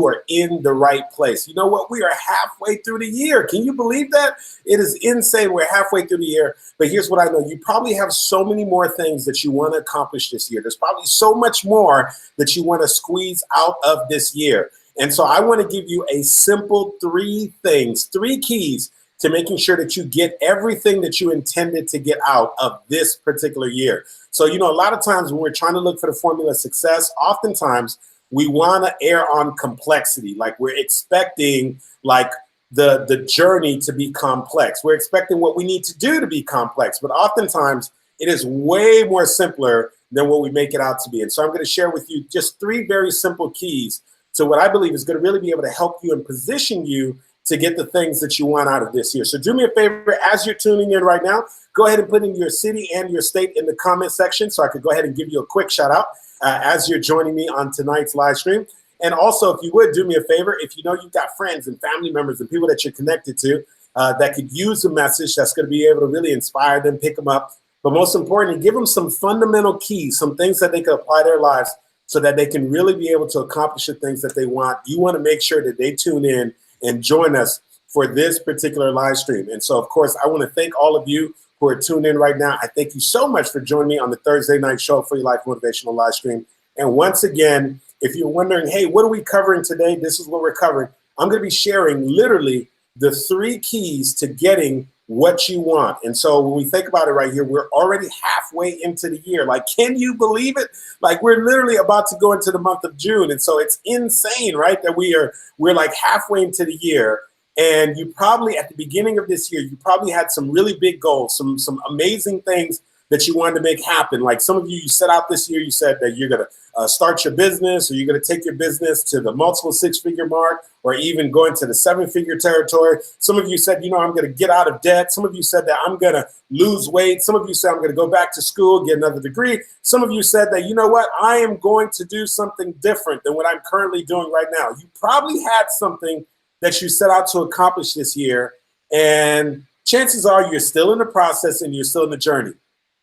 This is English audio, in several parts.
are in the right place. You know what? We are halfway through the year. Can you believe that? It is insane. We're halfway through the year. But here's what I know. You probably have so many more things that you want to accomplish this year. There's probably so much more that you want to squeeze out of this year. And so I want to give you a simple three keys to making sure that you get everything that you intended to get out of this particular year. So, a lot of times when we're trying to look for the formula of success, oftentimes we want to err on complexity. Like we're expecting like the journey to be complex. We're expecting what we need to do to be complex, but oftentimes it is way more simpler than what we make it out to be. And so I'm going to share with you just three very simple keys to what I believe is going to really be able to help you and position you to get the things that you want out of this year. So do me a favor, as you're tuning in right now, go ahead and put in your city and your state in the comment section so I could go ahead and give you a quick shout out as you're joining me on tonight's live stream. And also, if you would do me a favor, if you know you've got friends and family members and people that you're connected to that could use a message that's going to be able to really inspire them, pick them up, but most importantly, give them some fundamental keys, some things that they can apply to their lives so that they can really be able to accomplish the things that they want. You want to make sure that they tune in and join us for this particular live stream. And so, of course, I want to thank all of you who are tuned in right now. I thank you so much for joining me on the Thursday night show for your life motivational live stream. And once again, if you're wondering, hey, what are we covering today? This is what we're covering. I'm going to be sharing literally the three keys to getting what you want. And so when we think about it right here, we're already halfway into the year. Like, can you believe it? Like, we're literally about to go into the month of June. And so it's insane, right? That we're like halfway into the year. And you probably, at the beginning of this year, you probably had some really big goals, some amazing things that you wanted to make happen. Like some of you set out this year, you said that you're going to start your business, or you're going to take your business to the multiple six-figure mark, or even go into the seven-figure territory. Some of you said, I'm going to get out of debt. Some of you said that I'm going to lose weight. Some of you said I'm going to go back to school, get another degree. Some of you said that, I am going to do something different than what I'm currently doing right now. You probably had something that you set out to accomplish this year, and chances are you're still in the process and you're still in the journey.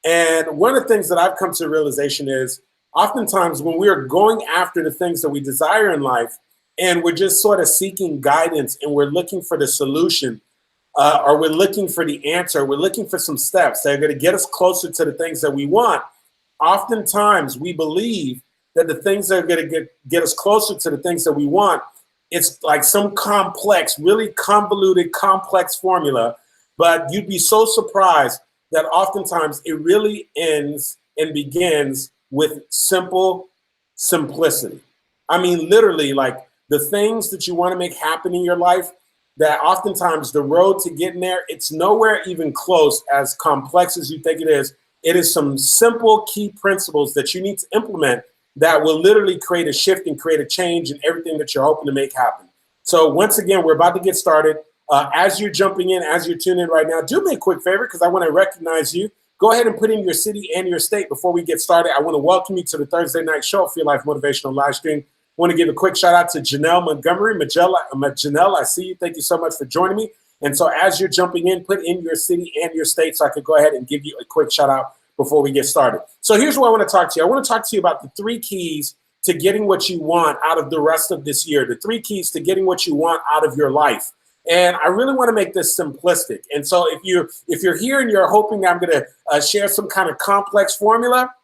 And one of the things that I've come to the realization is oftentimes when we're going after the things that we desire in life and we're just sort of seeking guidance and we're looking for the solution or we're looking for the answer, we're looking for some steps that are going to get us closer to the things that we want. Oftentimes we believe that the things that are going to get us closer to the things that we want, it's like some complex, really convoluted, complex formula, but you'd be so surprised that oftentimes it really ends and begins with simplicity. I mean, literally, like the things that you want to make happen in your life, that oftentimes the road to getting there, it's nowhere even close as complex as you think it is. It is some simple key principles that you need to implement that will literally create a shift and create a change in everything that you're hoping to make happen. So once again, we're about to get started. As you're jumping in, as you're tuning in right now, do me a quick favor because I want to recognize you. Go ahead and put in your city and your state before we get started. I want to welcome you to the Thursday night show for your life motivational live stream. I want to give a quick shout out to Janelle Montgomery. Janelle, I see you. Thank you so much for joining me. And so as you're jumping in, put in your city and your state so I could go ahead and give you a quick shout out before we get started. So here's what I want to talk to you. I want to talk to you about the three keys to getting what you want out of the rest of this year, the three keys to getting what you want out of your life. And I really want to make this simplistic. And so if you're here and you're hoping I'm going to share some kind of complex formula,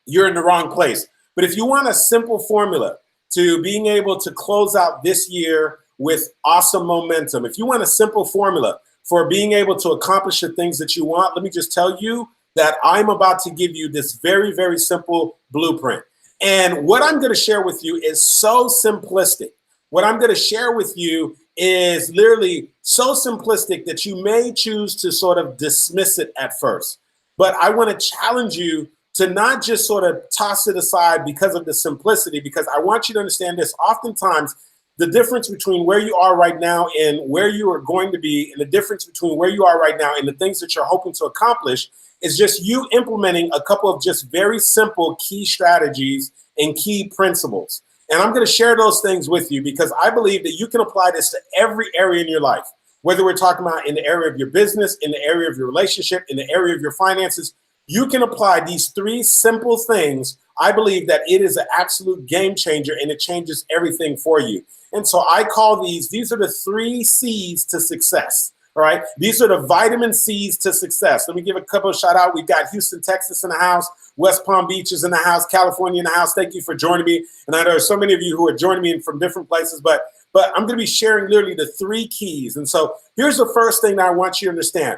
you're in the wrong place. But if you want a simple formula to being able to close out this year with awesome momentum, if you want a simple formula for being able to accomplish the things that you want, let me just tell you that I'm about to give you this very, very simple blueprint. And what I'm going to share with you is so simplistic. What I'm going to share with you is literally so simplistic that you may choose to sort of dismiss it at first. But I want to challenge you to not just sort of toss it aside because of the simplicity, because I want you to understand this. Oftentimes, the difference between where you are right now and where you are going to be, and the difference between where you are right now and the things that you're hoping to accomplish, is just you implementing a couple of just very simple key strategies and key principles. And I'm going to share those things with you because I believe that you can apply this to every area in your life, whether we're talking about in the area of your business, in the area of your relationship, in the area of your finances. You can apply these three simple things. I believe that it is an absolute game changer and it changes everything for you. And so I call these are the 3 C's to success. All right. These are the vitamin C's to success. Let me give a couple of shout out. We've got Houston, Texas in the house. West Palm Beach is in the house. California in the house. Thank you for joining me. And I know there's so many of you who are joining me from different places, but I'm going to be sharing literally the 3 keys. And so here's the first thing that I want you to understand.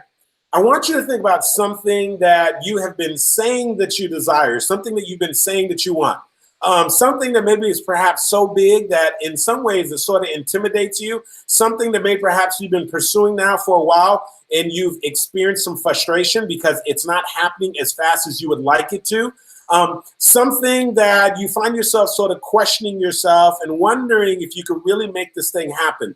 I want you to think about something that you have been saying that you desire, something that you've been saying that you want. Something that maybe is perhaps so big that in some ways it sort of intimidates you, something that maybe perhaps you've been pursuing now for a while and you've experienced some frustration because it's not happening as fast as you would like it to. Something that you find yourself sort of questioning yourself and wondering if you could really make this thing happen.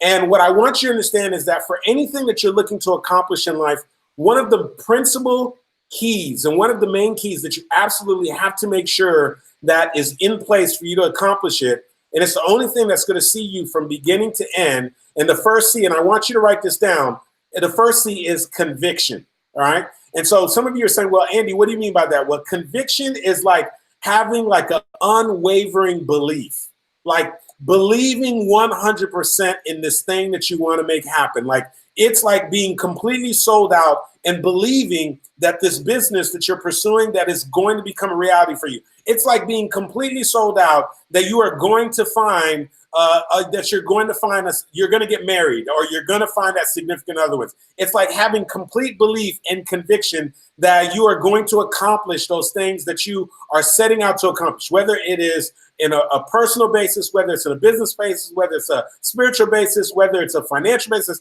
And what I want you to understand is that for anything that you're looking to accomplish in life, one of the principal keys and one of the main keys that you absolutely have to make sure that is in place for you to accomplish it, and it's the only thing that's going to see you from beginning to end. And the first C, and I want you to write this down, the first C is conviction, all right? And so some of you are saying, well, Andy, what do you mean by that? Well, conviction is like having like an unwavering belief, like believing 100% in this thing that you want to make happen. Like it's like being completely sold out and believing that this business that you're pursuing that is going to become a reality for you. It's like being completely sold out that you are going to find you're going to get married or you're going to find that significant other with. It's like having complete belief and conviction that you are going to accomplish those things that you are setting out to accomplish, whether it is in a personal basis, whether it's in a business basis, whether it's a spiritual basis, whether it's a financial basis,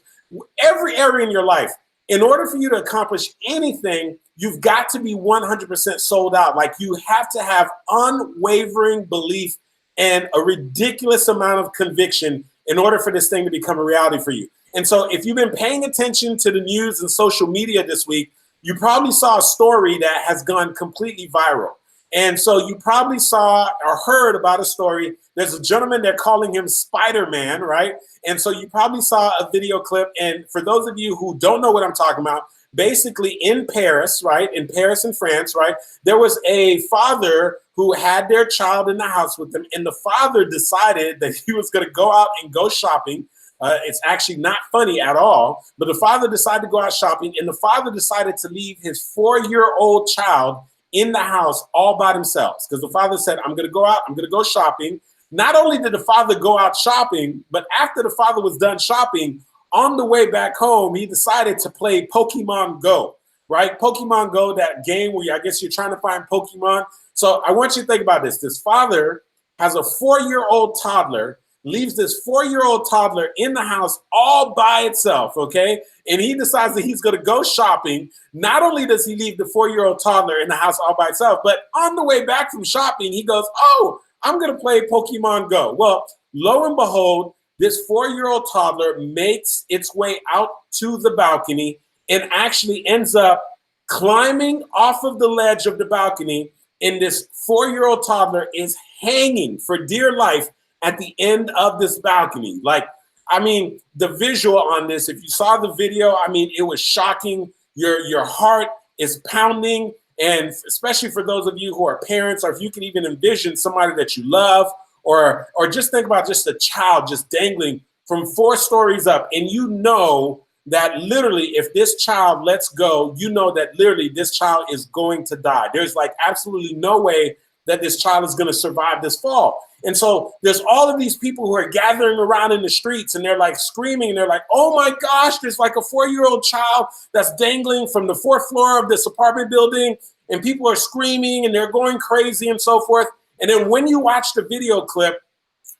every area in your life. In order for you to accomplish anything, you've got to be 100% sold out. Like you have to have unwavering belief and a ridiculous amount of conviction in order for this thing to become a reality for you. And so if you've been paying attention to the news and social media this week, you probably saw a story that has gone completely viral. And so you probably saw or heard about a story. There's a gentleman, they're calling him Spider-Man, right? And so you probably saw a video clip. And for those of you who don't know what I'm talking about, basically in Paris, right? In Paris in France, right? There was a father who had their child in the house with them. And the father decided that he was going to go out and go shopping. It's actually not funny at all. But the father decided to go out shopping. And the father decided to leave his 4-year-old child in the house all by themselves. Because the father said, I'm going to go out, I'm going to go shopping. Not only did the father go out shopping, but after the father was done shopping, on the way back home, he decided to play Pokemon Go, right? Pokemon Go, that game where I guess you're trying to find Pokemon. So I want you to think about this. This father has a 4-year-old toddler, leaves this 4-year-old toddler in the house all by itself, okay? And he decides that he's going to go shopping. Not only does he leave the 4-year-old toddler in the house all by itself, but on the way back from shopping, he goes, oh, I'm going to play Pokemon Go. Well, lo and behold, this 4-year-old toddler makes its way out to the balcony and actually ends up climbing off of the ledge of the balcony. And this 4-year-old toddler is hanging for dear life at the end of this balcony. Like, I mean, the visual on this, if you saw the video, I mean, it was shocking. Your heart is pounding. And especially for those of you who are parents, or if you can even envision somebody that you love, or just think about just a child just dangling from 4 stories up. And you know that literally if this child lets go, you know that literally this child is going to die. There's like absolutely no way that this child is going to survive this fall. And so there's all of these people who are gathering around in the streets and they're like screaming and they're like, oh my gosh, there's like a 4-year-old child that's dangling from the 4th floor of this apartment building. And people are screaming and they're going crazy and so forth. And then when you watch the video clip,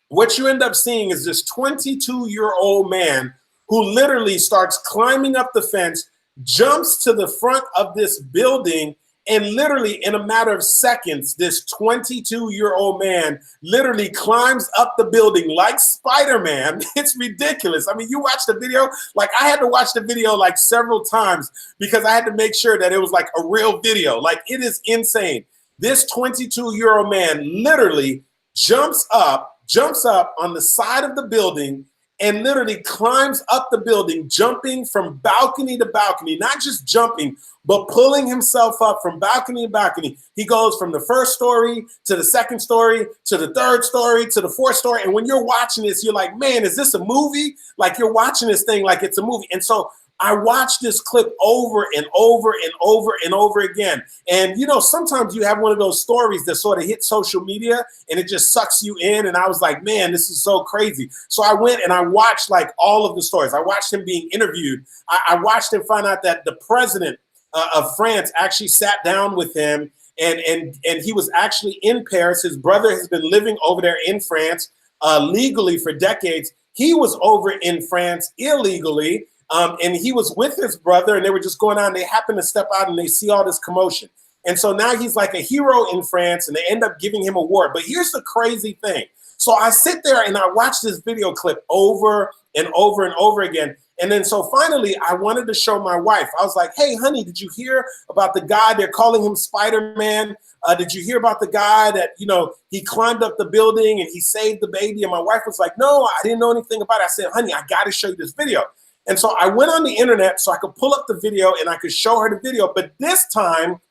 what you end up seeing is this 22-year-old man who literally starts climbing up the fence, jumps to the front of this building, and literally in a matter of seconds, this 22-year-old man literally climbs up the building like Spider-Man. It's ridiculous. I mean, you watch the video, like I had to watch the video like several times because I had to make sure that it was like a real video. Like it is insane. This 22-year-old man literally jumps up on the side of the building and literally climbs up the building, jumping from balcony to balcony, not just jumping, but pulling himself up from balcony to balcony. He goes from the first story to the second story to the third story to the fourth story. And when you're watching this, you're like, man, is this a movie? Like you're watching this thing like it's a movie. And so I watched this clip over and over and over and over again. And, you know, sometimes you have one of those stories that sort of hit social media and it just sucks you in. And I was like, man, this is so crazy. So I went and I watched like all of the stories. I watched him being interviewed. I watched him find out that the president of France actually sat down with him and he was actually in Paris. His brother has been living over there in France legally for decades. He was over in France illegally. And he was with his brother and they were just going on. They happened to step out and they see all this commotion. And so now he's like a hero in France and they end up giving him an award. But here's the crazy thing. So I sit there and I watch this video clip over and over and over again. And then so finally I wanted to show my wife. I was like, hey, honey, did you hear about the guy? They're calling him Spider-Man. Did you hear about the guy that, you know, he climbed up the building and he saved the baby? And my wife was like, no, I didn't know anything about it. I said, honey, I got to show you this video. And so I went on the internet so I could pull up the video and I could show her the video. But this time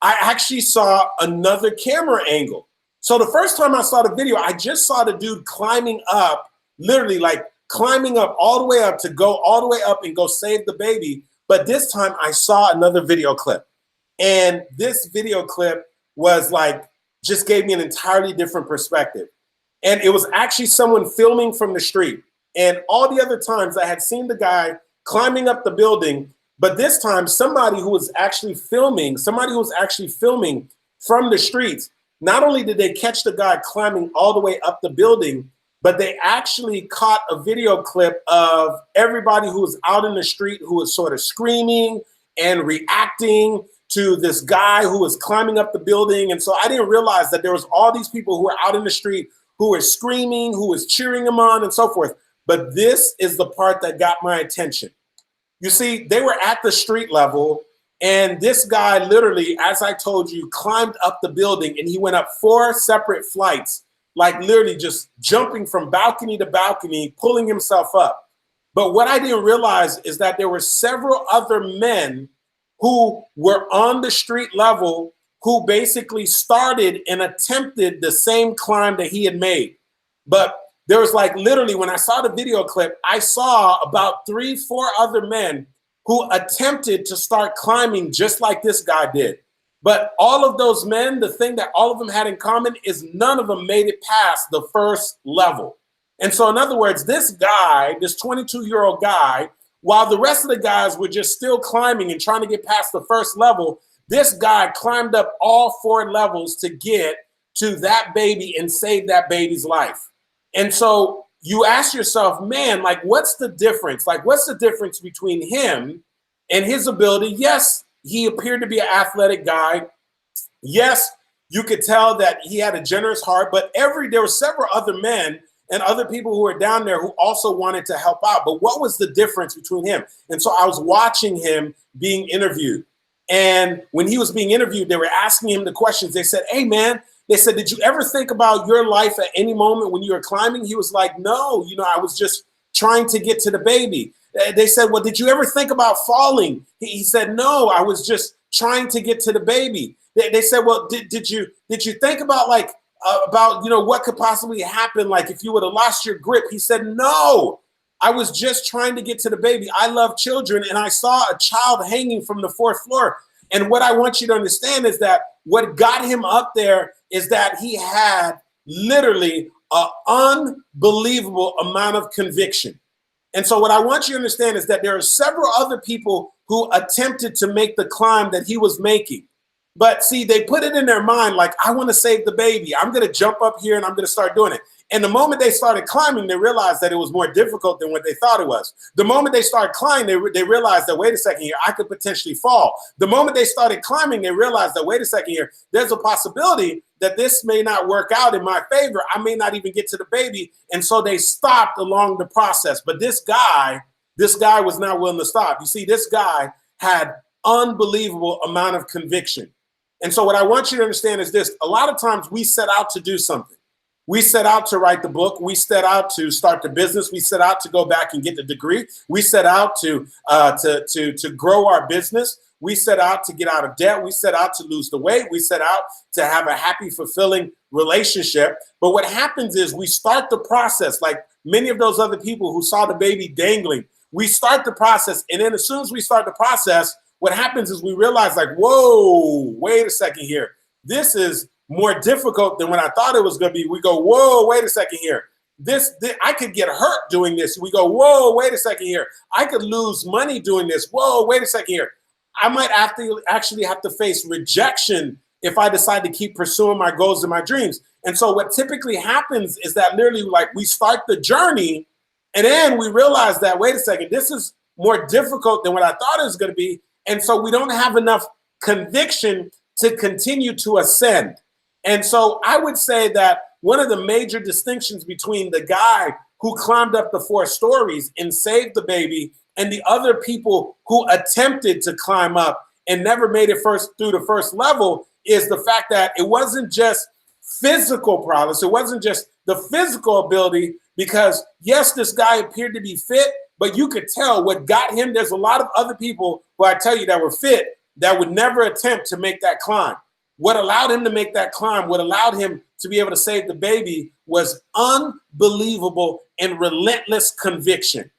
I actually saw another camera angle. So the first time I saw the video, I just saw the dude climbing up, literally like climbing up all the way up to go all the way up and go save the baby. But this time I saw another video clip. And this video clip was like, just gave me an entirely different perspective. And it was actually someone filming from the street. And all the other times I had seen the guy climbing up the building, but this time somebody who was actually filming from the streets, not only did they catch the guy climbing all the way up the building, but they actually caught a video clip of everybody who was out in the street who was sort of screaming and reacting to this guy who was climbing up the building. And so I didn't realize that there was all these people who were out in the street who were screaming, who was cheering him on and so forth. But this is the part that got my attention. You see, they were at the street level, and this guy literally, as I told you, climbed up the building, and he went up 4 separate flights, like literally just jumping from balcony to balcony, pulling himself up. But what I didn't realize is that there were several other men who were on the street level who basically started and attempted the same climb that he had made. But there was like literally when I saw the video clip, I saw about 3-4 other men who attempted to start climbing just like this guy did. But all of those men, the thing that all of them had in common is none of them made it past the first level. And so in other words, this guy, this 22-year-old guy, while the rest of the guys were just still climbing and trying to get past the first level, this guy climbed up all 4 levels to get to that baby and save that baby's life. And so you ask yourself, man, like, what's the difference? Like, what's the difference between him and his ability? Yes, he appeared to be an athletic guy. Yes, you could tell that he had a generous heart, but there were several other men and other people who were down there who also wanted to help out. But what was the difference between him? And so I was watching him being interviewed. And when he was being interviewed, they were asking him the questions. They said, hey, man, they said, did you ever think about your life at any moment when you were climbing? He was like, no, you know, I was just trying to get to the baby. They said, well, did you ever think about falling? He said, no, I was just trying to get to the baby. They said, well, did you think about like, you know, what could possibly happen? Like if you would have lost your grip? He said, no, I was just trying to get to the baby. I love children. And I saw a child hanging from the 4th floor. And what I want you to understand is that what got him up there is that he had literally an unbelievable amount of conviction. And so what I want you to understand is that there are several other people who attempted to make the climb that he was making. But see, they put it in their mind like, I want to save the baby. I'm going to jump up here and I'm going to start doing it. And the moment they started climbing, they realized that it was more difficult than what they thought it was. The moment they started climbing, they realized that, wait a second here, I could potentially fall. The moment they started climbing, they realized that, wait a second here, there's a possibility that this may not work out in my favor. I may not even get to the baby. And so they stopped along the process. But this guy was not willing to stop. You see, this guy had unbelievable amount of conviction. And so what I want you to understand is this: a lot of times we set out to do something. We set out to write the book. We set out to start the business. We set out to go back and get the degree. We set out to grow our business. We set out to get out of debt. We set out to lose the weight. We set out to have a happy, fulfilling relationship. But what happens is we start the process like many of those other people who saw the baby dangling. We start the process. And then as soon as we start the process, what happens is we realize like, whoa, wait a second here. This is more difficult than what I thought it was going to be. We go, whoa, wait a second here. This I could get hurt doing this. We go, whoa, wait a second here. I could lose money doing this. Whoa, wait a second here. I might actually have to face rejection if I decide to keep pursuing my goals and my dreams. And so what typically happens is that literally like we start the journey and then we realize that, wait a second, this is more difficult than what I thought it was going to be. And so we don't have enough conviction to continue to ascend. And so I would say that one of the major distinctions between the guy who climbed up the 4 stories and saved the baby and the other people who attempted to climb up and never made it through the first level is the fact that it wasn't just physical prowess. It wasn't just the physical ability because, yes, this guy appeared to be fit, but you could tell what got him. There's a lot of other people who I tell you that were fit that would never attempt to make that climb. What allowed him to make that climb, what allowed him to be able to save the baby was unbelievable and relentless conviction.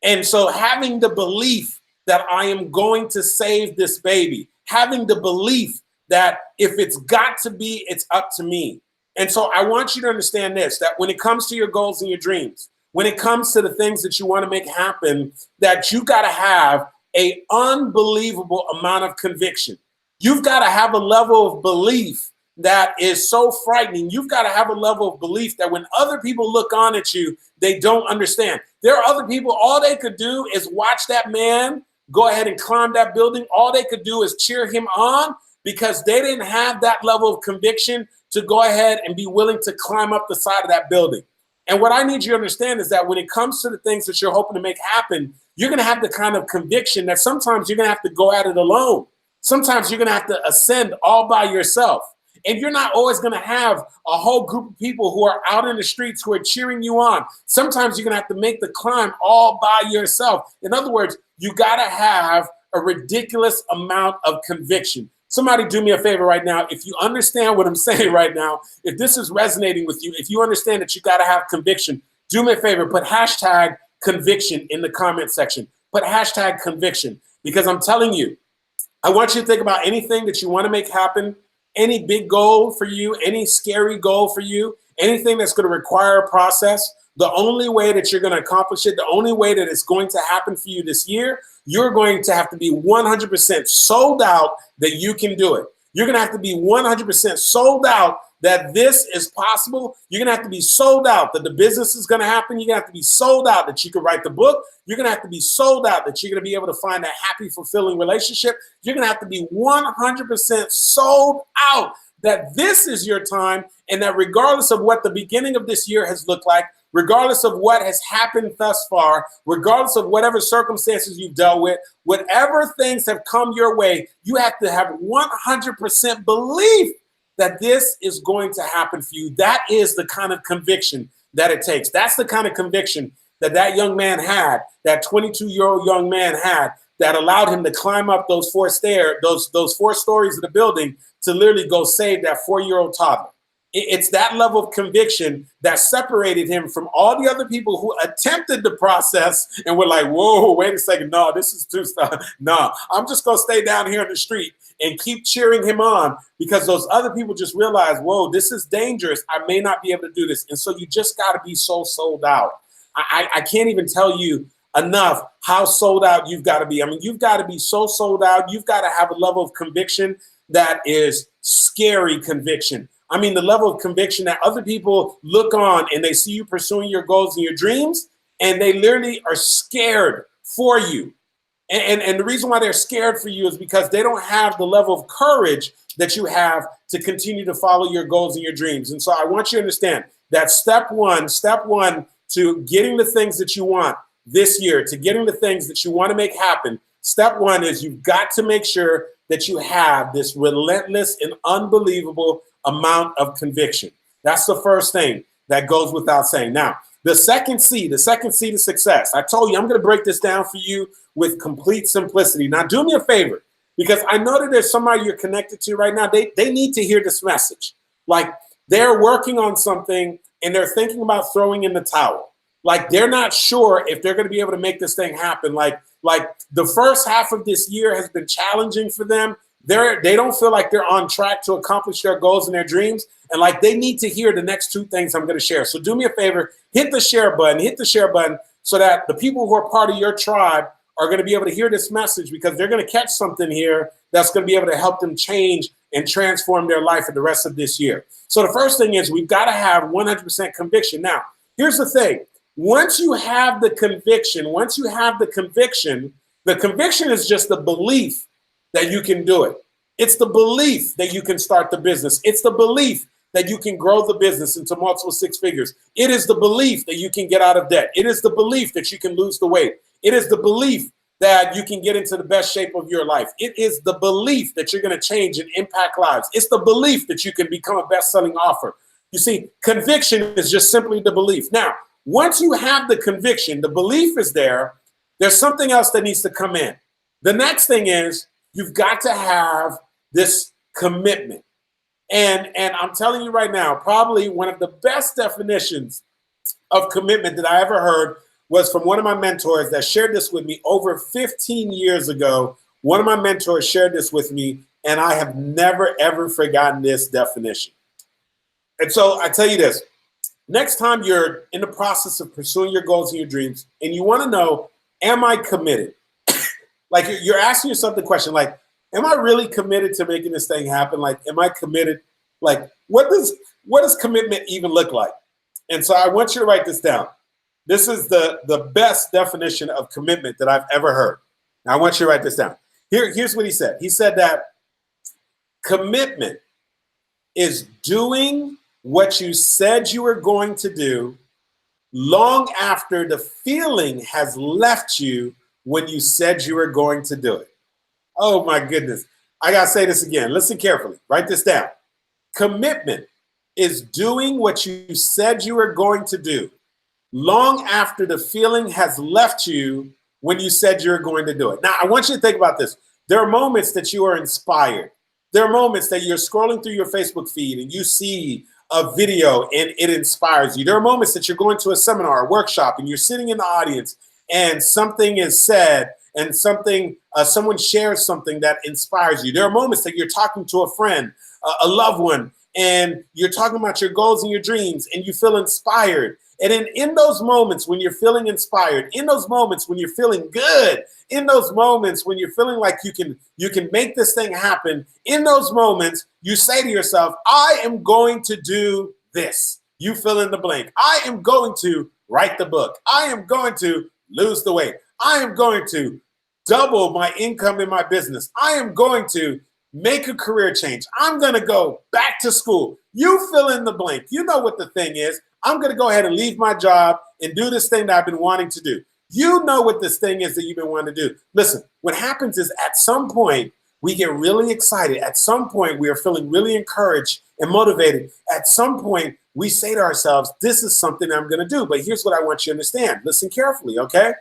And so having the belief that I am going to save this baby, having the belief that if it's got to be, it's up to me. And so I want you to understand this, that when it comes to your goals and your dreams, when it comes to the things that you want to make happen, that you got to have an unbelievable amount of conviction. You've got to have a level of belief that is so frightening. You've got to have a level of belief that when other people look on at you, they don't understand. There are other people, all they could do is watch that man go ahead and climb that building. All they could do is cheer him on because they didn't have that level of conviction to go ahead and be willing to climb up the side of that building. And what I need you to understand is that when it comes to the things that you're hoping to make happen, you're going to have the kind of conviction that sometimes you're going to have to go at it alone. Sometimes you're going to have to ascend all by yourself. And you're not always going to have a whole group of people who are out in the streets who are cheering you on. Sometimes you're going to have to make the climb all by yourself. In other words, you got to have a ridiculous amount of conviction. Somebody do me a favor right now. If you understand what I'm saying right now, if this is resonating with you, if you understand that you got to have conviction, do me a favor, put hashtag conviction in the comment section. Put hashtag conviction, because I'm telling you, I want you to think about anything that you want to make happen, any big goal for you, any scary goal for you, anything that's going to require a process. The only way that you're going to accomplish it, the only way that it's going to happen for you this year, you're going to have to be 100% sold out that you can do it. You're going to have to be 100% sold out that this is possible. You're going to have to be sold out that the business is going to happen. You're going to have to be sold out that you can write the book. You're going to have to be sold out that you're going to be able to find a happy, fulfilling relationship. You're going to have to be 100% sold out that this is your time, and that regardless of what the beginning of this year has looked like, regardless of what has happened thus far, regardless of whatever circumstances you've dealt with, whatever things have come your way, you have to have 100% belief that this is going to happen for you. That is the kind of conviction that it takes. That's the kind of conviction that that young man had, that 22-year-old young man had, that allowed him to climb up those 4 stories of the building to literally go save that 4-year-old toddler. It's that level of conviction that separated him from all the other people who attempted the process and were like, whoa, wait a second. No, this is too stuff. No, I'm just going to stay down here in the street and keep cheering him on, because those other people just realized, whoa, this is dangerous. I may not be able to do this. And so you just got to be so sold out. I can't even tell you enough how sold out you've got to be. I mean, you've got to be so sold out. You've got to have a level of conviction that is scary conviction. I mean, the level of conviction that other people look on and they see you pursuing your goals and your dreams, and they literally are scared for you. And the reason why they're scared for you is because they don't have the level of courage that you have to continue to follow your goals and your dreams. And so I want you to understand that step one to getting the things that you want this year, to getting the things that you want to make happen, step one is you've got to make sure that you have this relentless and unbelievable amount of conviction. That's the first thing that goes without saying. Now, the second C to success. I told you I'm going to break this down for you with complete simplicity. Now, do me a favor, because I know that there's somebody you're connected to right now. They need to hear this message. Like, they're working on something and they're thinking about throwing in the towel. Like, they're not sure if they're going to be able to make this thing happen. Like the first half of this year has been challenging for them. They don't feel like they're on track to accomplish their goals and their dreams. And like, they need to hear the next two things I'm going to share. So do me a favor, hit the share button so that the people who are part of your tribe are going to be able to hear this message, because they're going to catch something here that's going to be able to help them change and transform their life for the rest of this year. So the first thing is, we've got to have 100% conviction. Now, here's the thing. Once you have the conviction, the conviction is just the belief that you can do it. It's the belief that you can start the business. It's the belief that you can grow the business into multiple six figures. It is the belief that you can get out of debt. It is the belief that you can lose the weight. It is the belief that you can get into the best shape of your life. It is the belief that you're going to change and impact lives. It's the belief that you can become a best-selling author. You see, conviction is just simply the belief. Now, once you have the conviction, the belief is there, there's something else that needs to come in. The next thing is, you've got to have this commitment. And I'm telling you right now, probably one of the best definitions of commitment that I ever heard was from one of my mentors that shared this with me over 15 years ago. One of my mentors shared this with me, and I have never, ever forgotten this definition. And so I tell you this, next time you're in the process of pursuing your goals and your dreams, and you want to know, am I committed? Like, you're asking yourself the question, like, am I really committed to making this thing happen? Like, am I committed? Like, what does commitment even look like? And so I want you to write this down. This is the best definition of commitment that I've ever heard. Now, I want you to write this down. Here's what he said. He said that commitment is doing what you said you were going to do long after the feeling has left you when you said you were going to do it. Oh my goodness. I got to say this again. Listen carefully. Write this down. Commitment is doing what you said you were going to do long after the feeling has left you when you said you were going to do it. Now, I want you to think about this. There are moments that you are inspired. There are moments that you're scrolling through your Facebook feed and you see a video and it inspires you. There are moments that you're going to a seminar, a workshop, and you're sitting in the audience and something is said and someone shares something that inspires you. There are moments that you're talking to a friend, a loved one, and you're talking about your goals and your dreams, and you feel inspired. And in those moments when you're feeling inspired, in those moments when you're feeling good, in those moments when you're feeling like you can make this thing happen, in those moments, you say to yourself, I am going to do this. You fill in the blank. I am going to write the book. I am going to lose the weight. I am going to double my income in my business. I am going to make a career change. I'm going to go back to school. You fill in the blank. You know what the thing is. I'm going to go ahead and leave my job and do this thing that I've been wanting to do. You know what this thing is that you've been wanting to do. Listen, what happens is at some point, we get really excited. At some point, we are feeling really encouraged and motivated. At some point, we say to ourselves, this is something I'm going to do. But here's what I want you to understand. Listen carefully, okay?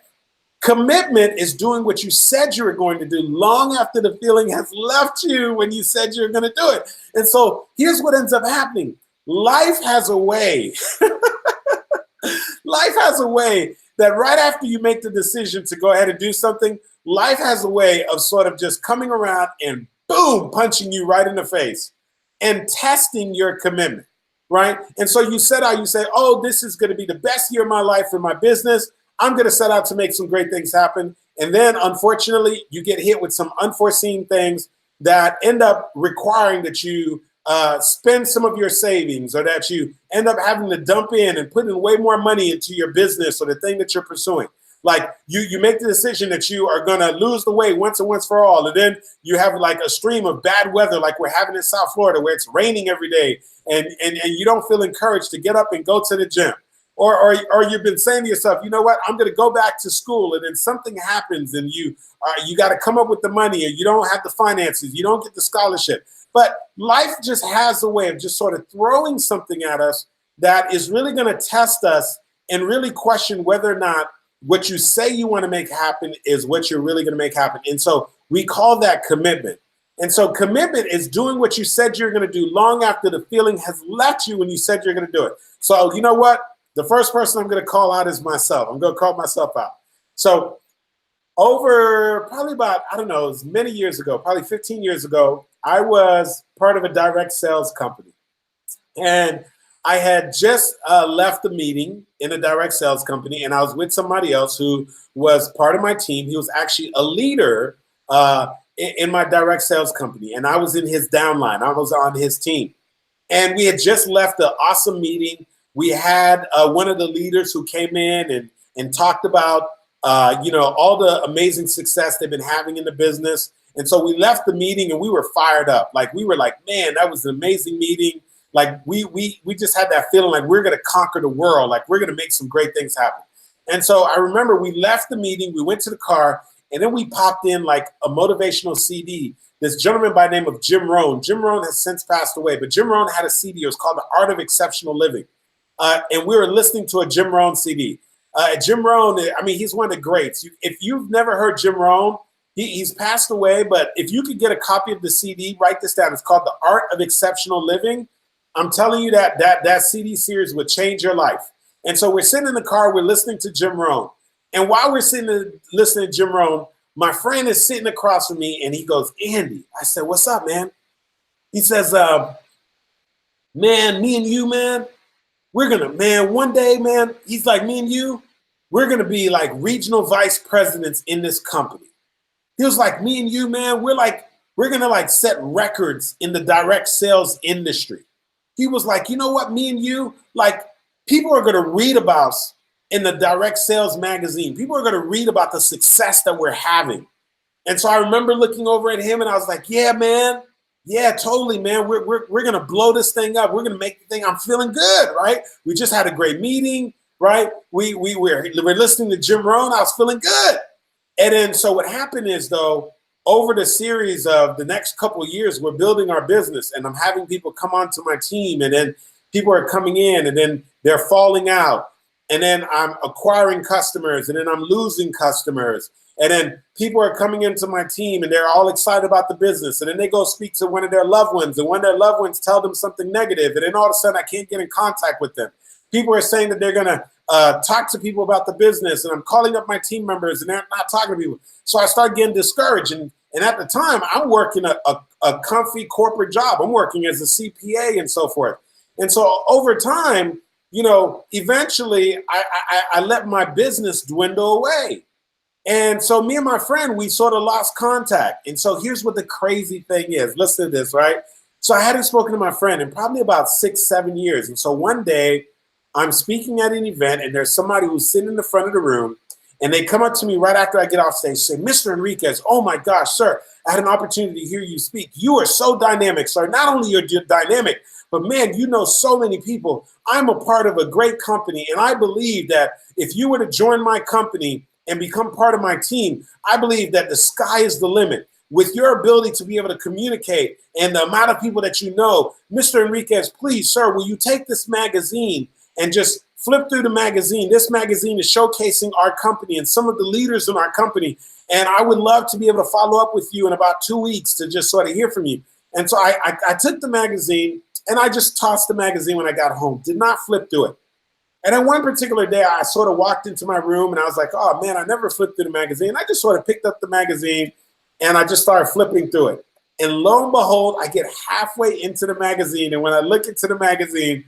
Commitment is doing what you said you were going to do long after the feeling has left you when you said you were going to do it. And so here's what ends up happening. Life has a way. Life has a way that right after you make the decision to go ahead and do something, life has a way of sort of just coming around and boom, punching you right in the face and testing your commitment, right? And so you set out, you say, oh, this is going to be the best year of my life for my business. I'm going to set out to make some great things happen. And then, unfortunately, you get hit with some unforeseen things that end up requiring that you spend some of your savings, or that you end up having to dump in and put in way more money into your business or the thing that you're pursuing. Like you make the decision that you are going to lose the weight once and once for all. And then you have like a stream of bad weather like we're having in South Florida, where it's raining every day and you don't feel encouraged to get up and go to the gym. Or you've been saying to yourself, you know what, I'm going to go back to school, and then something happens and you got to come up with the money, or you don't have the finances, you don't get the scholarship. But life just has a way of just sort of throwing something at us that is really going to test us and really question whether or not what you say you want to make happen is what you're really going to make happen. And so we call that commitment. And so commitment is doing what you said you're going to do long after the feeling has left you when you said you're going to do it. So you know what? The first person I'm going to call out is myself. I'm going to call myself out. So over probably about, I don't know, it was many years ago, probably 15 years ago, I was part of a direct sales company. And I had just left a meeting in a direct sales company, and I was with somebody else who was part of my team. He was actually a leader in my direct sales company, and I was in his downline. I was on his team. And we had just left an awesome meeting. We had one of the leaders who came in and talked about all the amazing success they've been having in the business. And so we left the meeting and we were fired up. Like, we were like, man, that was an amazing meeting. Like, we just had that feeling like we're going to conquer the world. Like, we're going to make some great things happen. And so I remember we left the meeting, we went to the car, and then we popped in like a motivational CD. This gentleman by the name of Jim Rohn. Jim Rohn has since passed away, but Jim Rohn had a CD. It was called The Art of Exceptional Living. And we were listening to a Jim Rohn CD. Jim Rohn, I mean, he's one of the greats. If you've never heard Jim Rohn, he's passed away, but if you could get a copy of the CD, write this down. It's called The Art of Exceptional Living. I'm telling you that CD series would change your life. And so we're sitting in the car, we're listening to Jim Rohn. And while we're listening to Jim Rohn, my friend is sitting across from me, and he goes, Andy. I said, what's up, man? He says, man, me and you, man, we're going to, man, one day, man, he's like, me and you, we're going to be like regional vice presidents in this company. He was like, me and you, man, we're going to like set records in the direct sales industry. He was like, you know what, me and you, like, people are going to read about us in the direct sales magazine. People are going to read about the success that we're having. And so I remember looking over at him and I was like, yeah, man. Yeah, totally, man. We're going to blow this thing up. We're going to make the thing. I'm feeling good, right? We just had a great meeting, right? We're listening to Jim Rohn. I was feeling good. And then so what happened is, though, over the series of the next couple of years, we're building our business, and I'm having people come onto my team, and then people are coming in, and then they're falling out. And then I'm acquiring customers, and then I'm losing customers. And then people are coming into my team, and they're all excited about the business. And then they go speak to one of their loved ones, and one of their loved ones tell them something negative. And then all of a sudden, I can't get in contact with them. People are saying that they're going to talk to people about the business, and I'm calling up my team members, and they're not talking to people. So I start getting discouraged. And at the time, I'm working a comfy corporate job. I'm working as a CPA and so forth. And so over time, eventually I let my business dwindle away. And so me and my friend, we sort of lost contact. And so here's what the crazy thing is. Listen to this, right? So I hadn't spoken to my friend in probably about 6-7 years. And so one day I'm speaking at an event, and there's somebody who's sitting in the front of the room, and they come up to me right after I get off stage, say, Mr. Henriquez, oh my gosh, sir, I had an opportunity to hear you speak. You are so dynamic, sir. Not only are you dynamic, but man, you know so many people. I'm a part of a great company, and I believe that if you were to join my company and become part of my team, I believe that the sky is the limit. With your ability to be able to communicate and the amount of people that you know, Mr. Henriquez, please, sir, will you take this magazine and just flip through the magazine? This magazine is showcasing our company and some of the leaders in our company. And I would love to be able to follow up with you in about 2 weeks to just sort of hear from you. And so I took the magazine, and I just tossed the magazine when I got home, did not flip through it. And then one particular day, I sort of walked into my room, and I was like, oh, man, I never flipped through the magazine. I just sort of picked up the magazine, and I just started flipping through it. And lo and behold, I get halfway into the magazine, and when I look into the magazine,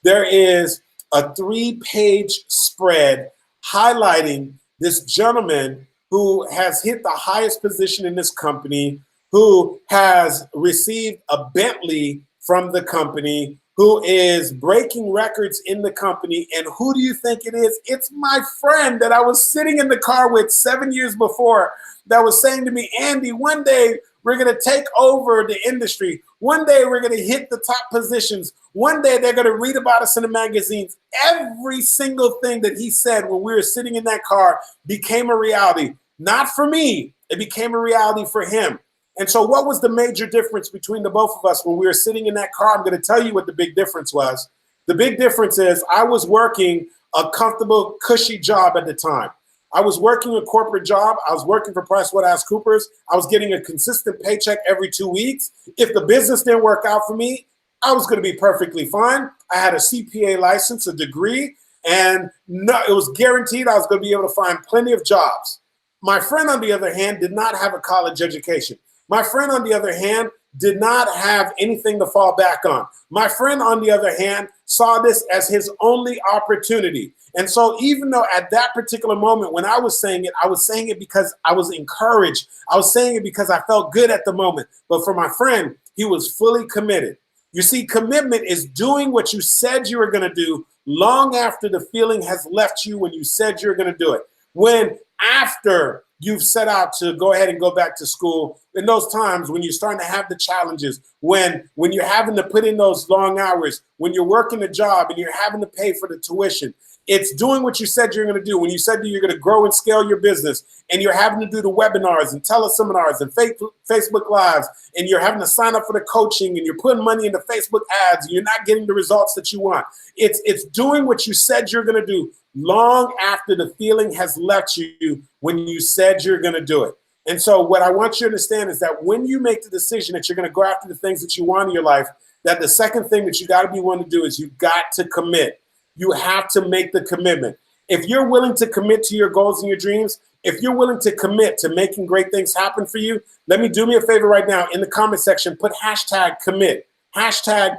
there is a 3-page spread highlighting this gentleman who has hit the highest position in this company, who has received a Bentley from the company, who is breaking records in the company. And who do you think it is? It's my friend that I was sitting in the car with 7 years before that was saying to me, Andy, one day we're going to take over the industry. One day we're going to hit the top positions. One day they're going to read about us in the magazines. Every single thing that he said when we were sitting in that car became a reality. Not for me. It became a reality for him. And so what was the major difference between the both of us when we were sitting in that car? I'm going to tell you what the big difference was. The big difference is I was working a comfortable, cushy job at the time. I was working a corporate job. I was working for PricewaterhouseCoopers. I was getting a consistent paycheck every 2 weeks. If the business didn't work out for me, I was going to be perfectly fine. I had a CPA license, a degree, and it was guaranteed I was going to be able to find plenty of jobs. My friend, on the other hand, did not have a college education. My friend, on the other hand, did not have anything to fall back on. My friend, on the other hand, saw this as his only opportunity. And so even though at that particular moment when I was saying it because I was encouraged. I was saying it because I felt good at the moment. But for my friend, he was fully committed. You see, commitment is doing what you said you were going to do long after the feeling has left you when you said you're going to do it. When after you've set out to go ahead and go back to school, in those times when you're starting to have the challenges, when you're having to put in those long hours, when you're working a job and you're having to pay for the tuition, it's doing what you said you're going to do. When you said you're going to grow and scale your business and you're having to do the webinars and teleseminars and Facebook Lives, and you're having to sign up for the coaching and you're putting money into Facebook ads and you're not getting the results that you want. It's doing what you said you're going to do long after the feeling has left you when you said you're going to do it. And so what I want you to understand is that when you make the decision that you're going to go after the things that you want in your life, that the second thing that you got to be willing to do is you've got to commit. You have to make the commitment. If you're willing to commit to your goals and your dreams, if you're willing to commit to making great things happen for you, do me a favor right now in the comment section, put #commit,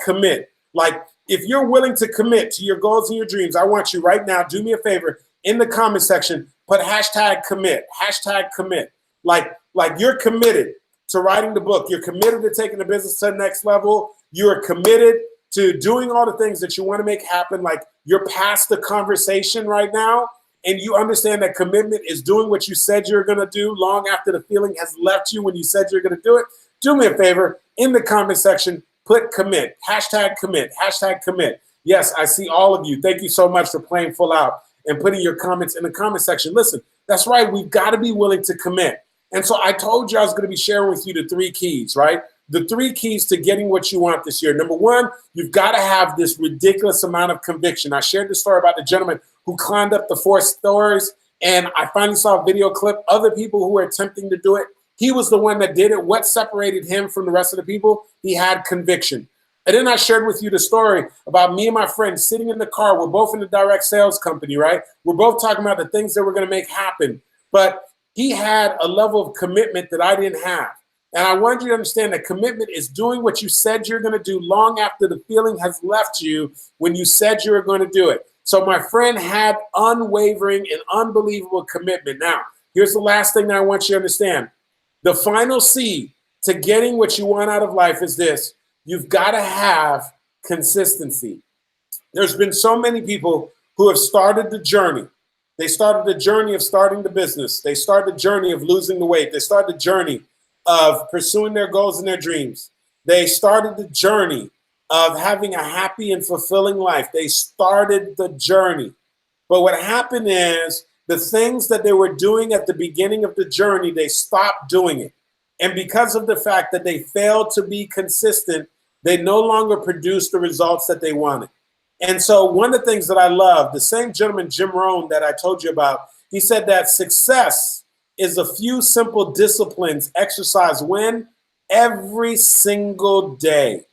#commit. Like, if you're willing to commit to your goals and your dreams, I want you right now, do me a favor in the comment section, put #commit, #commit. Like you're committed to writing the book. You're committed to taking the business to the next level. You're committed to doing all the things that you want to make happen. Like, you're past the conversation right now, and you understand that commitment is doing what you said you're going to do long after the feeling has left you when you said you're going to do it. Do me a favor in the comment section, put commit, #commit, #commit. Yes, I see all of you. Thank you so much for playing full out and putting your comments in the comment section. Listen, that's right. We've got to be willing to commit. And so I told you I was going to be sharing with you the 3 keys, right? The 3 keys to getting what you want this year. Number 1, you've got to have this ridiculous amount of conviction. I shared the story about the gentleman who climbed up the 4 stories, and I finally saw a video clip. Other people who were attempting to do it, he was the one that did it. What separated him from the rest of the people? He had conviction. And then I shared with you the story about me and my friend sitting in the car. We're both in the direct sales company, right? We're both talking about the things that we're going to make happen. But he had a level of commitment that I didn't have. And I want you to understand that commitment is doing what you said you're going to do long after the feeling has left you when you said you were going to do it. So my friend had unwavering and unbelievable commitment. Now, here's the last thing that I want you to understand. The final C to getting what you want out of life is this. You've got to have consistency. There's been so many people who have started the journey. They started the journey of starting the business. They started the journey of losing the weight. They started the journey of pursuing their goals and their dreams. They started the journey of having a happy and fulfilling life. They started the journey. But what happened is the things that they were doing at the beginning of the journey, they stopped doing it. And because of the fact that they failed to be consistent, they no longer produced the results that they wanted. And so one of the things that I love, the same gentleman, Jim Rohn, that I told you about, he said that success is a few simple disciplines exercised when? Every single day.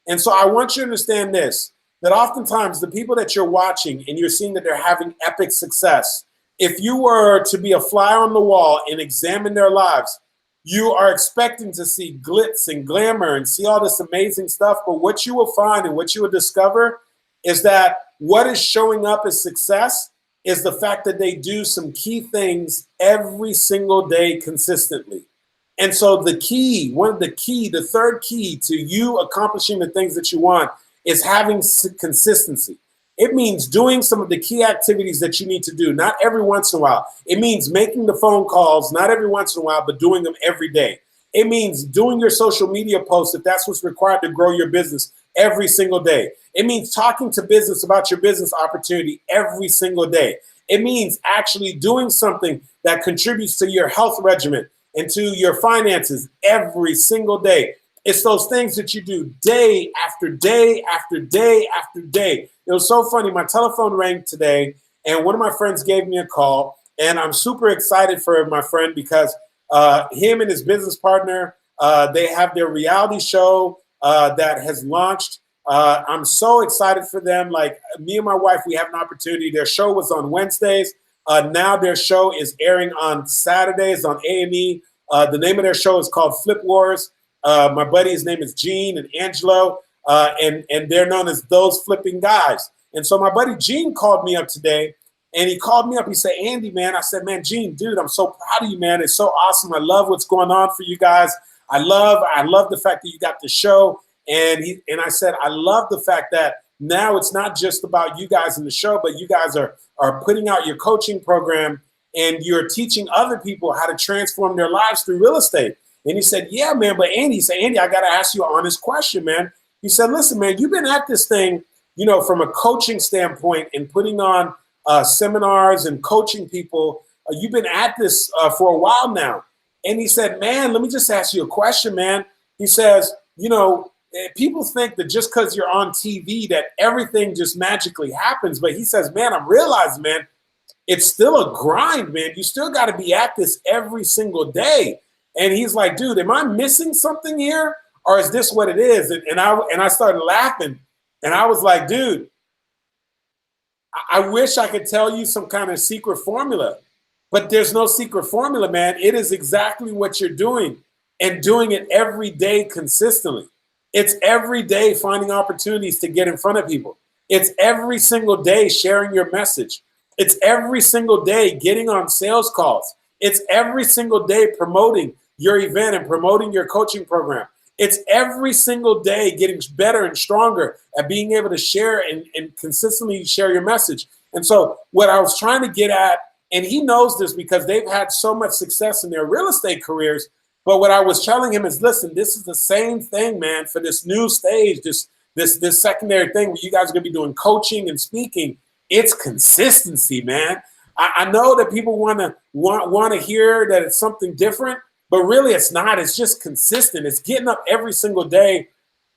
And so I want you to understand this, that oftentimes the people that you're watching and you're seeing that they're having epic success, if you were to be a fly on the wall and examine their lives, you are expecting to see glitz and glamour and see all this amazing stuff. But what you will find and what you will discover is that what is showing up as success is the fact that they do some key things every single day consistently. And so the third key to you accomplishing the things that you want is having consistency. It means doing some of the key activities that you need to do, not every once in a while. It means making the phone calls, not every once in a while, but doing them every day. It means doing your social media posts if that's what's required to grow your business every single day. It means talking to business about your business opportunity every single day. It means actually doing something that contributes to your health regimen and to your finances every single day. It's those things that you do day after day after day after day. It was so funny. My telephone rang today, and one of my friends gave me a call, and I'm super excited for my friend because him and his business partner, they have their reality show that has launched. I'm so excited for them. Like me and my wife, we have an opportunity. Their show was on Wednesdays. Now their show is airing on Saturdays on A&E. The name of their show is called Flip Wars. My buddy's name is Gene and Angelo, and they're known as Those Flipping Guys. And so my buddy Gene called me up today, and he called me up. He said, Andy, man. I said, man, Gene, dude, I'm so proud of you, man. It's so awesome. I love what's going on for you guys. I love the fact that you got the show. And I said, I love the fact that now it's not just about you guys in the show, but you guys are putting out your coaching program and you're teaching other people how to transform their lives through real estate. And he said, yeah, man. But Andy, he said, Andy, I got to ask you an honest question, man. He said, listen, man, you've been at this thing, from a coaching standpoint and putting on seminars and coaching people. You've been at this for a while now. And he said, man, let me just ask you a question, man. He says, people think that just because you're on TV that everything just magically happens. But he says, man, I'm realizing, man, it's still a grind, man. You still got to be at this every single day. And he's like, dude, am I missing something here? Or is this what it is? And I started laughing. And I was like, dude, I wish I could tell you some kind of secret formula. But there's no secret formula, man. It is exactly what you're doing and doing it every day consistently. It's every day finding opportunities to get in front of people. It's every single day sharing your message. It's every single day getting on sales calls. It's every single day promoting your event and promoting your coaching program. It's every single day getting better and stronger at being able to share and consistently share your message. And so what I was trying to get at, and he knows this because they've had so much success in their real estate careers. But what I was telling him is, listen, this is the same thing, man, for this new stage, this secondary thing where you guys are going to be doing coaching and speaking. It's consistency, man. I know that people want to hear that it's something different, but really it's not. It's just consistent. It's getting up every single day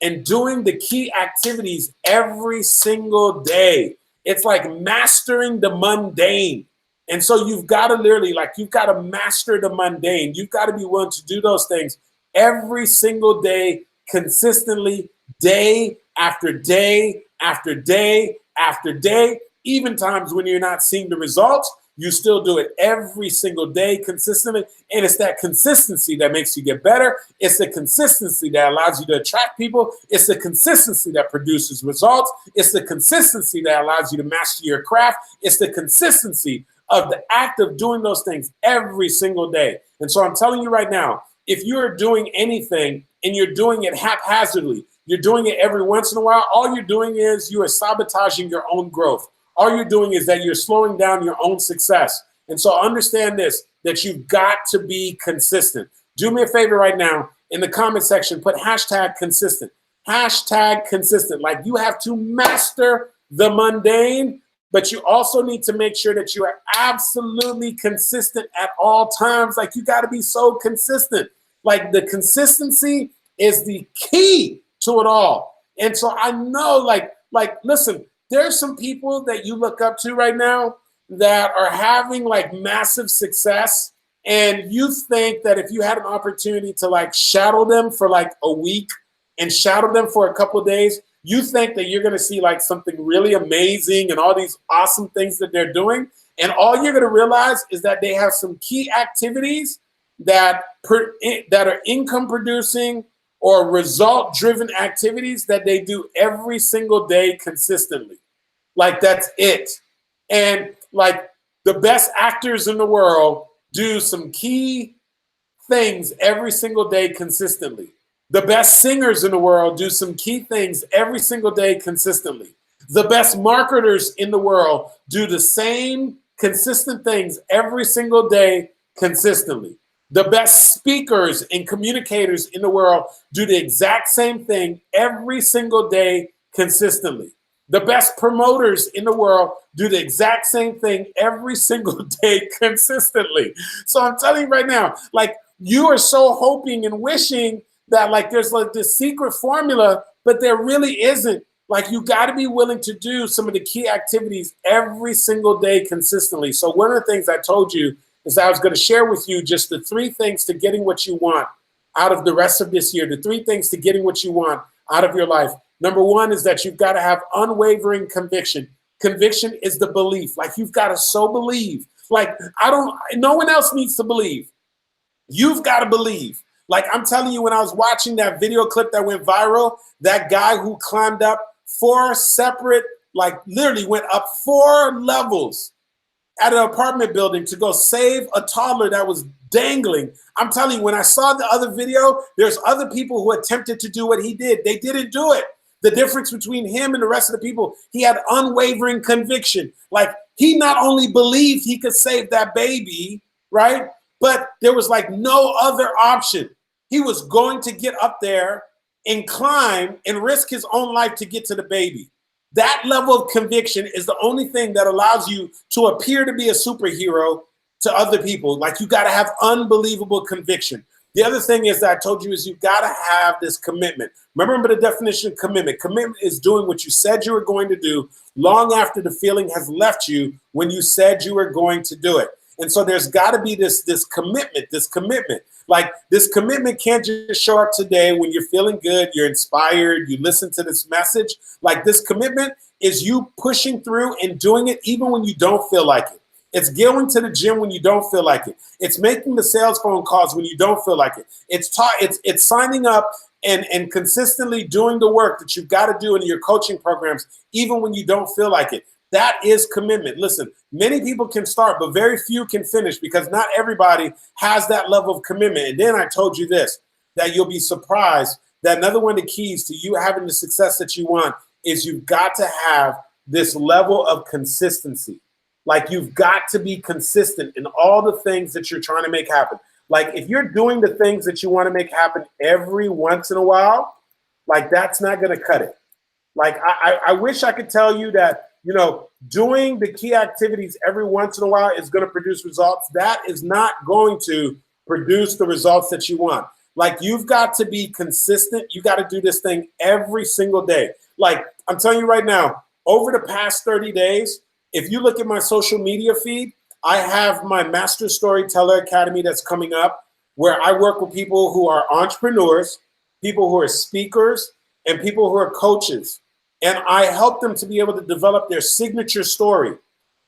and doing the key activities every single day. It's like mastering the mundane. And so you've got to literally, you've got to master the mundane. You've got to be willing to do those things every single day, consistently, day after day after day after day. Even times when you're not seeing the results, you still do it every single day consistently. And it's that consistency that makes you get better. It's the consistency that allows you to attract people. It's the consistency that produces results. It's the consistency that allows you to master your craft. It's the consistency of the act of doing those things every single day. And so I'm telling you right now, if you're doing anything and you're doing it haphazardly, you're doing it every once in a while, all you're doing is you are sabotaging your own growth. All you're doing is that you're slowing down your own success. And so understand this, that you've got to be consistent. Do me a favor right now, in the comment section, put hashtag consistent. Hashtag consistent. Like you have to master the mundane, but you also need to make sure that you are absolutely consistent at all times. Like you got to be so consistent. Like the consistency is the key to it all. And so I know, listen, there's some people that you look up to right now that are having massive success. And you think that if you had an opportunity to shadow them for a week and shadow them for a couple of days, you think that you're going to see something really amazing and all these awesome things that they're doing. And all you're going to realize is that they have some key activities that are income producing or result driven activities that they do every single day consistently. That's it. And the best actors in the world do some key things every single day consistently. The best singers in the world do some key things every single day consistently. The best marketers in the world do the same consistent things every single day consistently. The best speakers and communicators in the world do the exact same thing every single day consistently. The best promoters in the world do the exact same thing every single day consistently. So I'm telling you right now, like, you are so hoping and wishing that like there's like this secret formula, but there really isn't. Like, you got to be willing to do some of the key activities every single day consistently. So one of the things I told you is that I was going to share with you just the 3 things to getting what you want out of the rest of this year, the 3 things to getting what you want out of your life. Number 1 is that you've got to have unwavering conviction. Conviction is the belief. Like, you've got to so believe. Like, no one else needs to believe. You've got to believe. Like, I'm telling you, when I was watching that video clip that went viral, that guy who climbed up 4 separate, like literally went up 4 levels at an apartment building to go save a toddler that was dangling. I'm telling you, when I saw the other video, there's other people who attempted to do what he did. They didn't do it. The difference between him and the rest of the people, he had unwavering conviction. Like, he not only believed he could save that baby, right? But there was like no other option. He was going to get up there and climb and risk his own life to get to the baby. That level of conviction is the only thing that allows you to appear to be a superhero to other people. Like, you got to have unbelievable conviction. The other thing is that I told you is you've got to have this commitment. Remember the definition of commitment. Commitment is doing what you said you were going to do long after the feeling has left you when you said you were going to do it. And so there's got to be this commitment. Like, this commitment can't just show up today when you're feeling good, you're inspired, you listen to this message. Like, this commitment is you pushing through and doing it even when you don't feel like it. It's going to the gym when you don't feel like it. It's making the sales phone calls when you don't feel like it. It's signing up and consistently doing the work that you've got to do in your coaching programs even when you don't feel like it. That is commitment. Listen, many people can start, but very few can finish because not everybody has that level of commitment. And then I told you this, that you'll be surprised that another one of the keys to you having the success that you want is you've got to have this level of consistency. Like, you've got to be consistent in all the things that you're trying to make happen. Like, if you're doing the things that you want to make happen every once in a while, like, that's not going to cut it. Like, I wish I could tell you that, doing the key activities every once in a while is going to produce results. That is not going to produce the results that you want. Like, you've got to be consistent. You got to do this thing every single day. Like, I'm telling you right now, over the past 30 days, if you look at my social media feed, I have my Master Storyteller Academy that's coming up, where I work with people who are entrepreneurs, people who are speakers, and people who are coaches. And I help them to be able to develop their signature story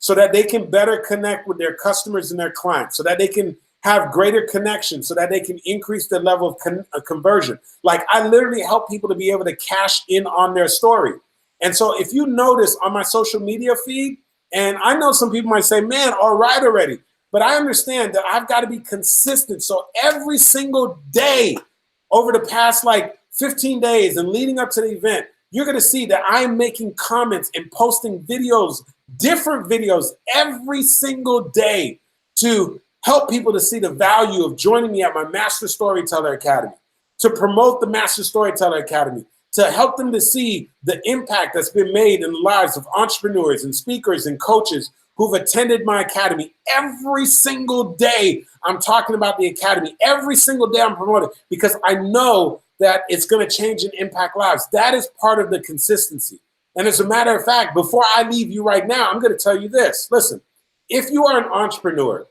so that they can better connect with their customers and their clients, so that they can have greater connection, so that they can increase their level of conversion. Like, I literally help people to be able to cash in on their story. And so if you notice on my social media feed, and I know some people might say, man, all right already. But I understand that I've got to be consistent. So every single day over the past like 15 days and leading up to the event, you're going to see that I'm making comments and posting videos, different videos every single day to help people to see the value of joining me at my Master Storyteller Academy, to promote the Master Storyteller Academy, to help them to see the impact that's been made in the lives of entrepreneurs and speakers and coaches who've attended my academy. Every single day I'm talking about the academy. Every single day I'm promoting because I know that it's going to change and impact lives. That is part of the consistency. And as a matter of fact, before I leave you right now, I'm going to tell you this. Listen, if you are an entrepreneur,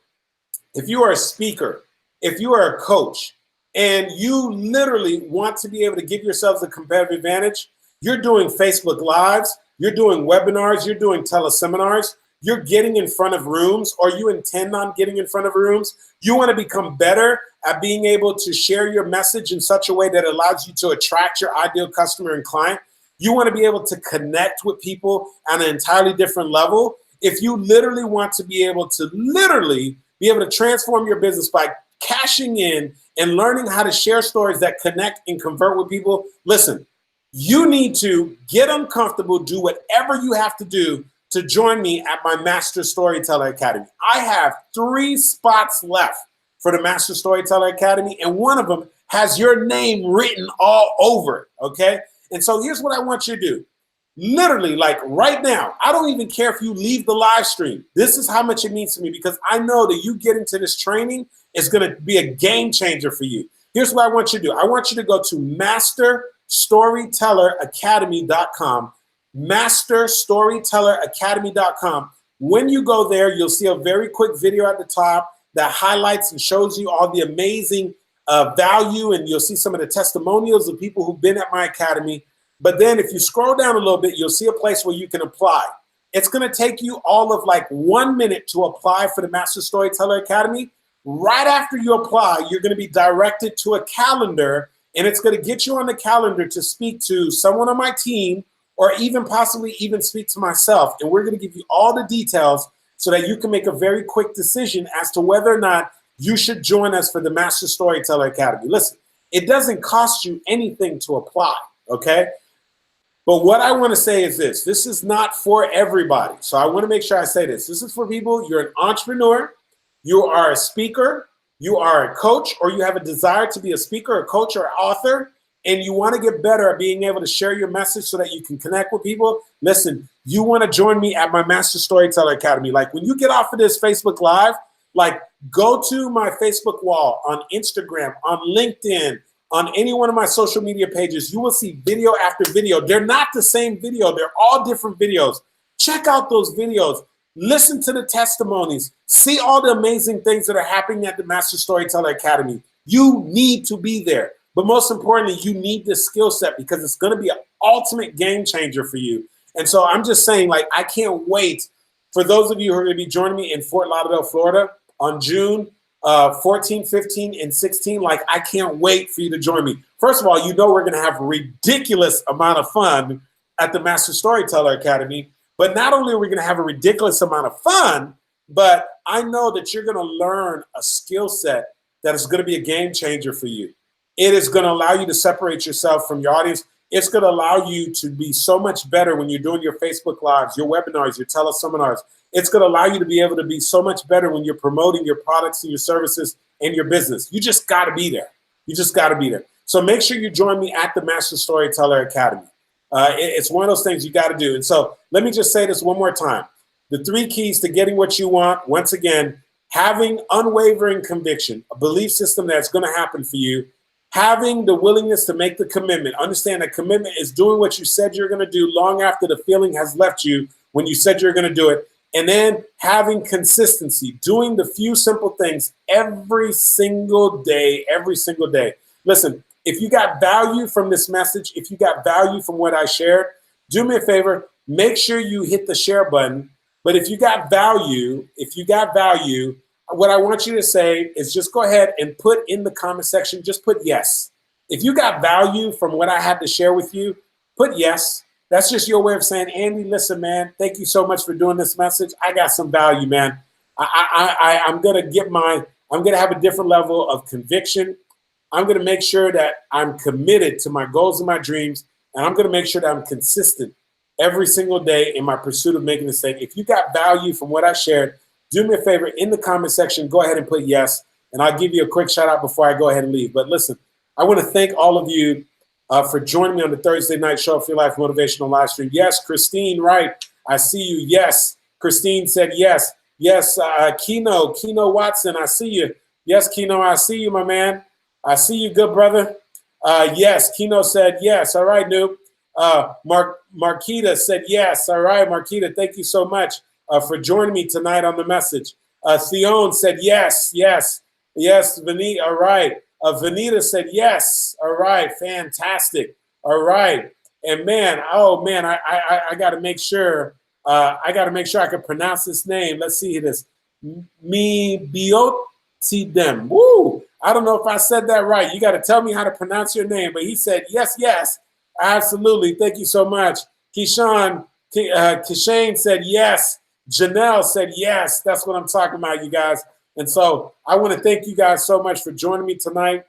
if you are a speaker, if you are a coach, and you literally want to be able to give yourselves a competitive advantage, you're doing Facebook Lives, you're doing webinars, you're doing teleseminars, you're getting in front of rooms, or you intend on getting in front of rooms, you want to become better at being able to share your message in such a way that allows you to attract your ideal customer and client. You want to be able to connect with people on an entirely different level. If you literally want to be able to transform your business by cashing in and learning how to share stories that connect and convert with people, listen, you need to get uncomfortable, do whatever you have to do to join me at my Master Storyteller Academy. I have 3 spots left for the Master Storyteller Academy, and one of them has your name written all over it, okay? And so here's what I want you to do. Literally, like right now, I don't even care if you leave the live stream. This is how much it means to me, because I know that you getting to this training is going to be a game changer for you. Here's what I want you to do. I want you to go to masterstorytelleracademy.com, masterstorytelleracademy.com. When you go there, you'll see a very quick video at the top that highlights and shows you all the amazing value, and you'll see some of the testimonials of people who've been at my academy. But then if you scroll down a little bit, you'll see a place where you can apply. It's going to take you all of like 1 minute to apply for the Master Storyteller Academy. Right after you apply, you're going to be directed to a calendar, and it's going to get you on the calendar to speak to someone on my team, or even possibly even speak to myself. And we're going to give you all the details so that you can make a very quick decision as to whether or not you should join us for the Master Storyteller Academy. Listen, it doesn't cost you anything to apply, okay? But what I want to say is this. This is not for everybody. So I want to make sure I say this. This is for people. You're an entrepreneur. You are a speaker. You are a coach, or you have a desire to be a speaker, a coach, or author, and you want to get better at being able to share your message so that you can connect with people. Listen, you want to join me at my Master Storyteller Academy. Like when you get off of this Facebook Live, like go to my Facebook wall, on Instagram, on LinkedIn, on any one of my social media pages. You will see video after video. They're not the same video. They're all different videos. Check out those videos. Listen to the testimonies. See all the amazing things that are happening at the Master Storyteller Academy. You need to be there. But most importantly, you need this skill set, because it's going to be an ultimate game changer for you. And so I'm just saying, like, I can't wait for those of you who are going to be joining me in Fort Lauderdale, Florida on June 14, 15, and 16. Like, I can't wait for you to join me. First of all, you know we're going to have a ridiculous amount of fun at the Master Storyteller Academy. But not only are we going to have a ridiculous amount of fun, but I know that you're going to learn a skill set that is going to be a game changer for you. It is going to allow you to separate yourself from your audience. It's going to allow you to be so much better when you're doing your Facebook Lives, your webinars, your teleseminars. It's going to allow you to be able to be so much better when you're promoting your products and your services and your business. You just got to be there. You just got to be there. So make sure you join me at the Master Storyteller Academy. It's one of those things you got to do. And so let me just say this one more time. The 3 keys to getting what you want, once again, having unwavering conviction, a belief system that's going to happen for you, having the willingness to make the commitment. Understand that commitment is doing what you said you're going to do long after the feeling has left you when you said you're going to do it. And then having consistency, doing the few simple things every single day, every single day. Listen, if you got value from this message, if you got value from what I shared, do me a favor, make sure you hit the share button. But if you got value, what I want you to say is just go ahead and put in the comment section, just put yes. If you got value from what I had to share with you, put yes. That's just your way of saying, Andy, listen, man, thank you so much for doing this message. I got some value, man. I'm going to have a different level of conviction. I'm going to make sure that I'm committed to my goals and my dreams, and I'm going to make sure that I'm consistent every single day in my pursuit of making this thing. If you got value from what I shared, do me a favor, in the comment section, go ahead and put yes, and I'll give you a quick shout out before I go ahead and leave. But listen, I want to thank all of you for joining me on the Thursday night Show Up For Your Life Motivational Live Stream. Yes, Christine, right. I see you. Yes, Christine said yes. Yes, Keno Watson, I see you. Yes, Keno, I see you, my man. I see you, good brother. Yes, Keno said yes. All right, noob. Marquita said yes. All right, Marquita, thank you so much for joining me tonight on the message. Theon said yes, yes, yes. Vanita, all right. Vanita said yes. All right, fantastic. All right, and man, oh man, I got to make sure. I can pronounce this name. Let's see this. Dem. Woo! I don't know if I said that right. You got to tell me how to pronounce your name. But he said yes, yes, absolutely. Thank you so much. Kishane said yes. Janelle said yes. That's what I'm talking about, you guys. And so I want to thank you guys so much for joining me tonight.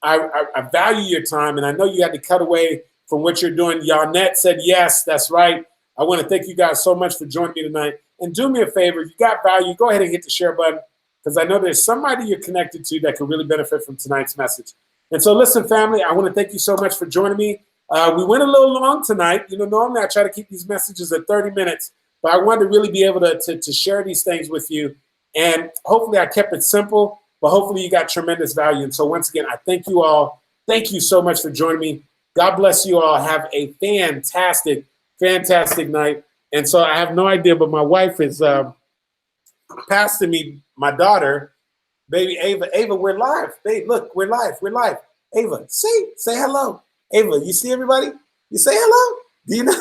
I value your time, and I know you had to cut away from what you're doing. Yarnette said yes. That's right. I want to thank you guys so much for joining me tonight. And do me a favor, if you got value, go ahead and hit the share button. because I know there's somebody you're connected to that could really benefit from tonight's message. And so listen, family, I want to thank you so much for joining me. We went a little long tonight. You know, normally I try to keep these messages at 30 minutes, but I wanted to really be able to share these things with you. And hopefully I kept it simple, but hopefully you got tremendous value. And so once again, I thank you all. Thank you so much for joining me. God bless you all. Have a fantastic, fantastic night. And so I have no idea, but my wife is passing me my daughter, baby Ava. Ava, we're live. Babe, look, we're live. We're live. Ava, say hello. Ava, you see everybody? You say hello? Do you know?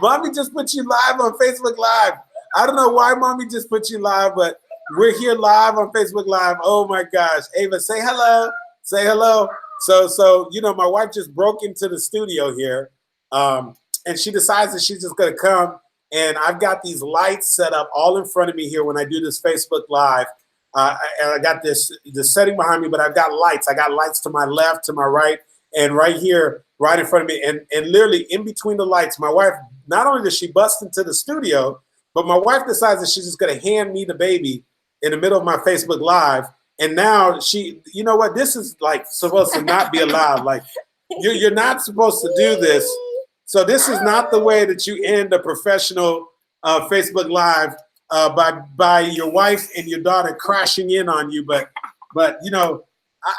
Mommy just put you live on Facebook Live. I don't know why Mommy just put you live, but we're here live on Facebook Live. Oh my gosh. Ava, say hello. Say hello. So you know, my wife just broke into the studio here, and she decides that she's just gonna come. And I've got these lights set up all in front of me here when I do this Facebook Live. And I got this setting behind me, but I've got lights. I got lights to my left, to my right, and right here, right in front of me. And literally in between the lights, my wife, not only does she bust into the studio, but my wife decides that she's just going to hand me the baby in the middle of my Facebook Live. And now she, you know what? This is like supposed to not be allowed. Like you're not supposed to do this. So this is not the way that you end a professional Facebook Live by your wife and your daughter crashing in on you. But you know,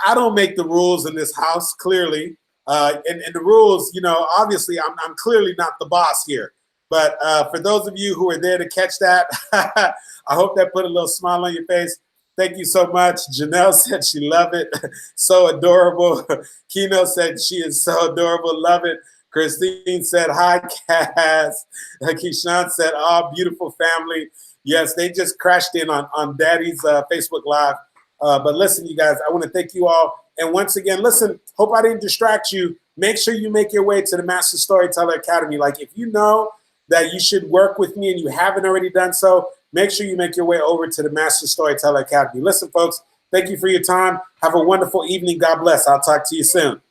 I don't make the rules in this house, clearly. And the rules, you know, obviously I'm clearly not the boss here. But for those of you who are there to catch that, I hope that put a little smile on your face. Thank you so much. Janelle said she loved it. So adorable. Kino said she is so adorable. Love it. Christine said, hi, Cass. Keyshawn said, oh, beautiful family. Yes, they just crashed in on Daddy's Facebook Live. But listen, you guys, I want to thank you all. And once again, listen, hope I didn't distract you. Make sure you make your way to the Master Storyteller Academy. Like if you know that you should work with me and you haven't already done so, make sure you make your way over to the Master Storyteller Academy. Listen, folks, thank you for your time. Have a wonderful evening. God bless. I'll talk to you soon.